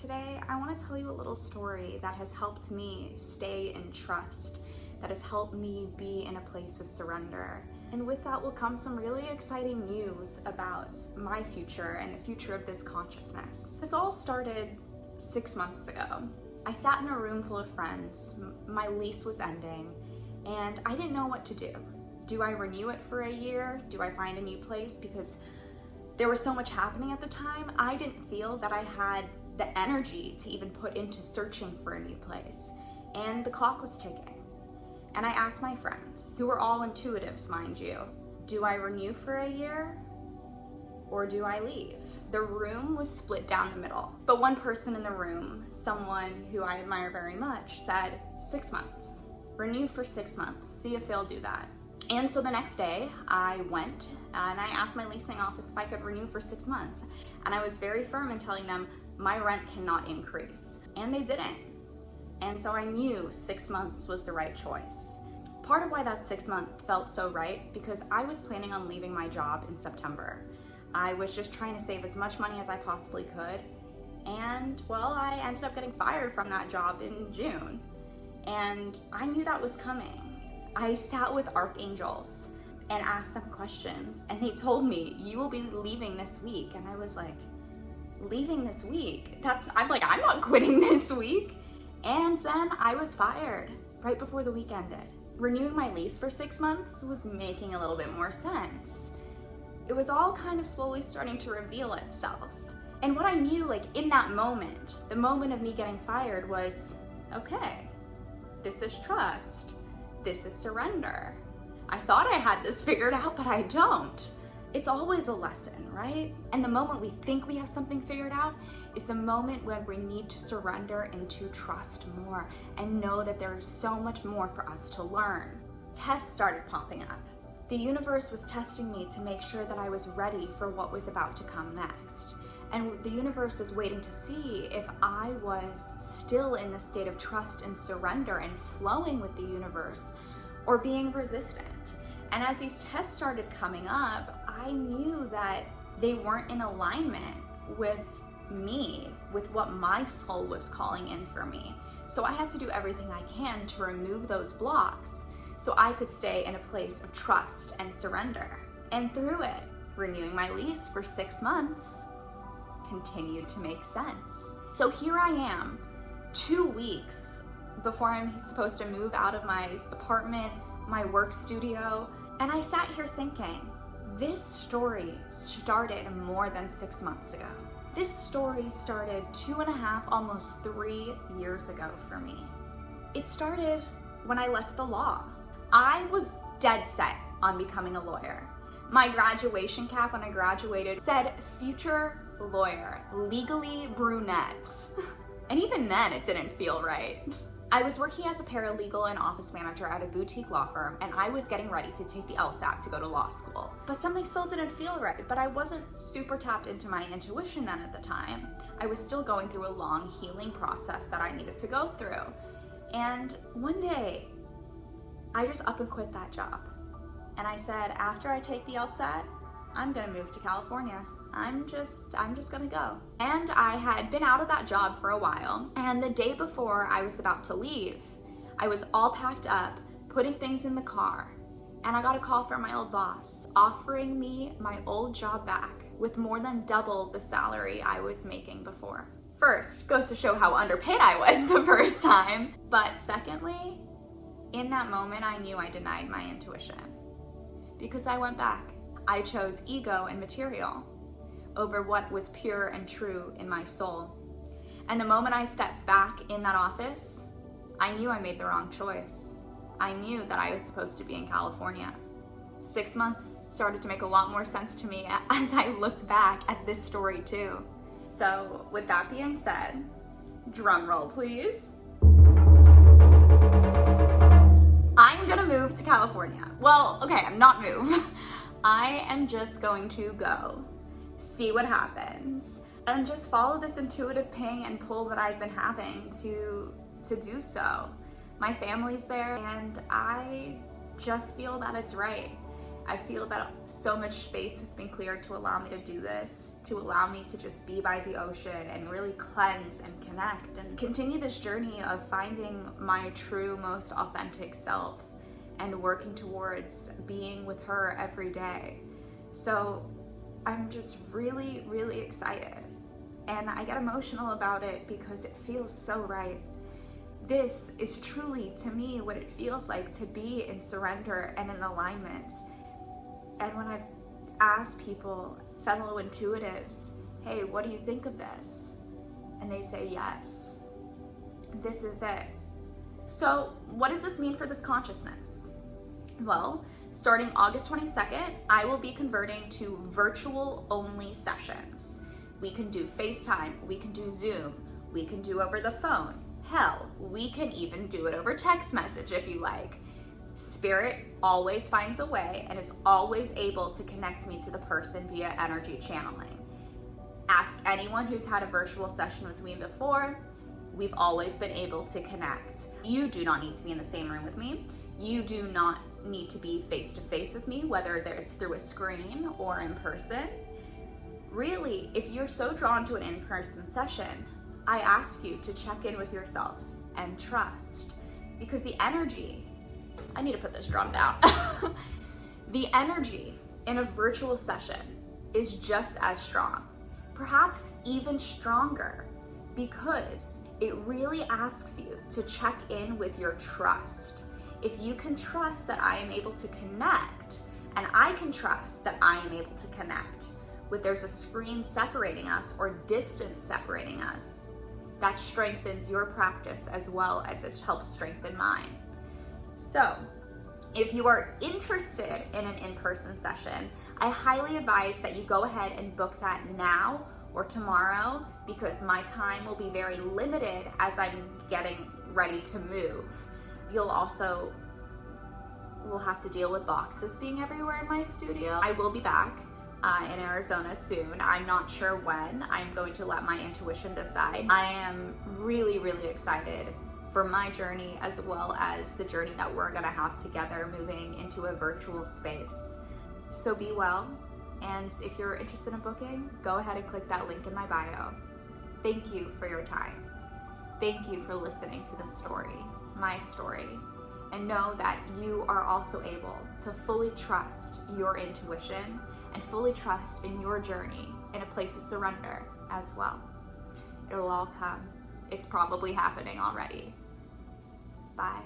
today, I want to tell you a little story that has helped me stay in trust, that has helped me be in a place of surrender. And with that will come some really exciting news about my future and the future of this consciousness. This all started 6 months ago. I sat in a room full of friends, my lease was ending, and I didn't know what to do. Do I renew it for a year? Do I find a new place? Because there was so much happening at the time, I didn't feel that I had the energy to even put into searching for a new place. And the clock was ticking. And I asked my friends, who were all intuitives, mind you, do I renew for a year or do I leave? The room was split down the middle. But one person in the room, someone who I admire very much, said 6 months. Renew for 6 months, see if they'll do that. And so the next day I went and I asked my leasing office if I could renew for 6 months. And I was very firm in telling them my rent cannot increase. And they didn't. And so I knew 6 months was the right choice. Part of why that 6 month felt so right, because I was planning on leaving my job in September. I was just trying to save as much money as I possibly could. And well, I ended up getting fired from that job in June. And I knew that was coming. I sat with archangels and asked them questions, and they told me, you will be leaving this week. And I was like, leaving this week? I'm not quitting this week. And then I was fired right before the week ended. Renewing my lease for 6 months was making a little bit more sense. It was all kind of slowly starting to reveal itself. And what I knew, in that moment, the moment of me getting fired, was, okay, this is trust. This is surrender. I thought I had this figured out, but I don't. It's always a lesson, right? And the moment we think we have something figured out is the moment when we need to surrender and to trust more and know that there is so much more for us to learn. Tests started popping up. The universe was testing me to make sure that I was ready for what was about to come next. And the universe was waiting to see if I was still in the state of trust and surrender and flowing with the universe, or being resistant. And as these tests started coming up, I knew that they weren't in alignment with me, with what my soul was calling in for me. So I had to do everything I can to remove those blocks so I could stay in a place of trust and surrender. And through it, renewing my lease for 6 months continued to make sense. So here I am, 2 weeks before I'm supposed to move out of my apartment, my work studio, and I sat here thinking, this story started more than 6 months ago. This story started 2.5, almost 3 years ago for me. It started when I left the law. I was dead set on becoming a lawyer. My graduation cap when I graduated said future lawyer, legally brunettes. And even then it didn't feel right. I was working as a paralegal and office manager at a boutique law firm, and I was getting ready to take the LSAT to go to law school. But something still didn't feel right, but I wasn't super tapped into my intuition then at the time. I was still going through a long healing process that I needed to go through. And one day, I just up and quit that job. And I said, after I take the LSAT, I'm gonna move to California. I'm just gonna go. And I had been out of that job for a while, and the day before I was about to leave, I was all packed up, putting things in the car, and I got a call from my old boss offering me my old job back with more than double the salary I was making before. First, goes to show how underpaid I was the first time, but secondly, in that moment I knew I denied my intuition because I went back. I chose ego and material over what was pure and true in my soul. And the moment I stepped back in that office, I knew I made the wrong choice. I knew that I was supposed to be in California. 6 months started to make a lot more sense to me as I looked back at this story too. So with that being said, drum roll please. I'm gonna move to California. Well, okay, I'm not move. I am just going to go, see what happens, and just follow this intuitive ping and pull that I've been having to do so. My family's there, and I just feel that it's right. I feel that so much space has been cleared to allow me to do this, to allow me to just be by the ocean and really cleanse and connect and continue this journey of finding my true, most authentic self and working towards being with her every day. So I'm just really, really excited. And I get emotional about it because it feels so right. This is truly, to me, what it feels like to be in surrender and in alignment. And when I've asked people, fellow intuitives, hey, what do you think of this? And they say yes, this is it. So what does this mean for this consciousness? Well, starting August 22nd, I will be converting to virtual only sessions. We can do FaceTime, we can do Zoom, we can do over the phone. Hell, we can even do it over text message if you like. Spirit always finds a way and is always able to connect me to the person via energy channeling. Ask anyone who's had a virtual session with me before. We've always been able to connect. You do not need to be in the same room with me. You do not need to be face to face with me, whether it's through a screen or in person. Really, if you're so drawn to an in-person session, I ask you to check in with yourself and trust, because the energy, I need to put this drum down. The energy in a virtual session is just as strong, perhaps even stronger, because it really asks you to check in with your trust. If you can trust that I am able to connect, and I can trust that I am able to connect, with there's a screen separating us or distance separating us, that strengthens your practice as well as it helps strengthen mine. So if you are interested in an in-person session, I highly advise that you go ahead and book that now or tomorrow, because my time will be very limited as I'm getting ready to move. You'll also will have to deal with boxes being everywhere in my studio. I will be back in Arizona soon. I'm not sure when. I'm going to let my intuition decide. I am really, really excited for my journey, as well as the journey that we're gonna have together moving into a virtual space. So be well, and if you're interested in booking, go ahead and click that link in my bio. Thank you for your time. Thank you for listening to this story, my story, and know that you are also able to fully trust your intuition and fully trust in your journey in a place of surrender as well. It will all come. It's probably happening already. Bye.